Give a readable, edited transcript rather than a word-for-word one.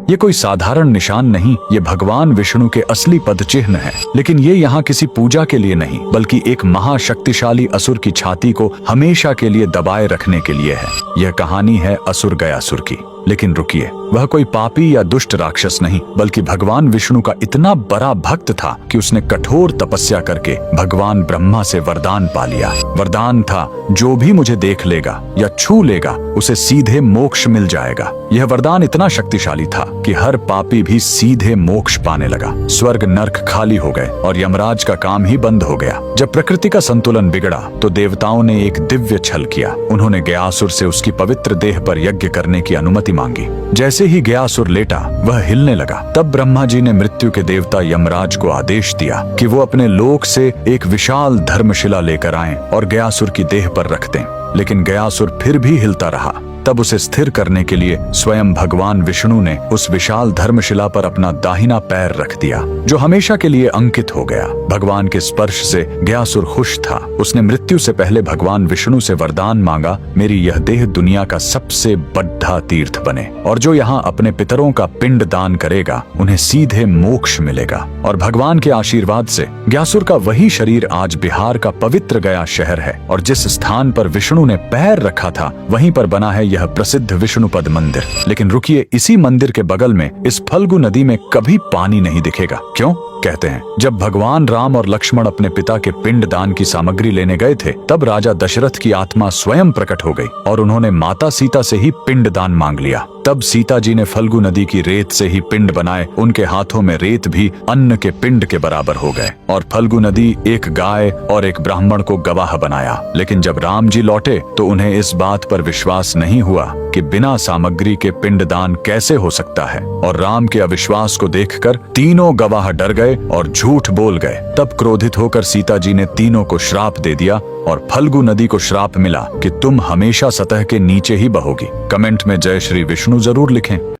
ये कोई साधारण निशान नहीं, ये भगवान विष्णु के असली पद चिन्ह है। लेकिन ये यहाँ किसी पूजा के लिए नहीं, बल्कि एक महाशक्तिशाली असुर की छाती को हमेशा के लिए दबाए रखने के लिए है। यह कहानी है असुर गयासुर की। लेकिन रुकिए, वह कोई पापी या दुष्ट राक्षस नहीं, बल्कि भगवान विष्णु का इतना बड़ा भक्त था कि उसने कठोर तपस्या करके भगवान ब्रह्मा से वरदान पा लिया। वरदान था, जो भी मुझे देख लेगा या छू लेगा उसे सीधे मोक्ष मिल जाएगा। यह वरदान इतना शक्तिशाली था कि हर पापी भी सीधे मोक्ष पाने लगा। स्वर्ग नर्क खाली हो गए और यमराज का काम ही बंद हो गया। जब प्रकृति का संतुलन बिगड़ा तो देवताओं ने एक दिव्य छल किया। उन्होंने गयासुर से उसकी पवित्र देह पर यज्ञ करने की अनुमति मांगी। जैसे ही गयासुर लेटा, वह हिलने लगा। तब ब्रह्मा जी ने मृत्यु के देवता यमराज को आदेश दिया कि वो अपने लोक से एक विशाल धर्मशिला लेकर आएं और गयासुर की देह पर रख दें। लेकिन गयासुर फिर भी हिलता रहा। तब उसे स्थिर करने के लिए स्वयं भगवान विष्णु ने उस विशाल धर्मशिला पर अपना दाहिना पैर रख दिया, जो हमेशा के लिए अंकित हो गया। भगवान के स्पर्श से गयासुर खुश था। उसने मृत्यु से पहले भगवान विष्णु से वरदान मांगा, मेरी यह देह दुनिया का सबसे बड़ा तीर्थ बने, और जो यहाँ अपने पितरों का पिंड दान करेगा उन्हें सीधे मोक्ष मिलेगा। और भगवान के आशीर्वाद से गयासुर का वही शरीर आज बिहार का पवित्र गया शहर है। और जिस स्थान पर विष्णु ने पैर रखा था, वहीं पर बना है यह प्रसिद्ध विष्णुपद मंदिर। लेकिन रुकिए, इसी मंदिर के बगल में इस फल्गु नदी में कभी पानी नहीं दिखेगा। क्यों? कहते हैं, जब भगवान राम और लक्ष्मण अपने पिता के पिंड दान की सामग्री लेने गए थे, तब राजा दशरथ की आत्मा स्वयं प्रकट हो गई और उन्होंने माता सीता से ही पिंड दान मांग लिया। तब सीता जी ने फल्गु नदी की रेत से ही पिंड बनाए। उनके हाथों में रेत भी अन्न के पिंड के बराबर हो गए। और फल्गु नदी एक गाय और एक ब्राह्मण को गवाह बनाया। लेकिन जब राम जी लौटे तो उन्हें इस बात पर विश्वास नहीं हुआ कि बिना सामग्री के पिंड दान कैसे हो सकता है। और राम के अविश्वास को देखकर तीनों गवाह डर गए और झूठ बोल गए। तब क्रोधित होकर सीता जी ने तीनों को श्राप दे दिया और फल्गु नदी को श्राप मिला कि तुम हमेशा सतह के नीचे ही बहोगी। कमेंट में जय श्री विष्णु जरूर लिखें।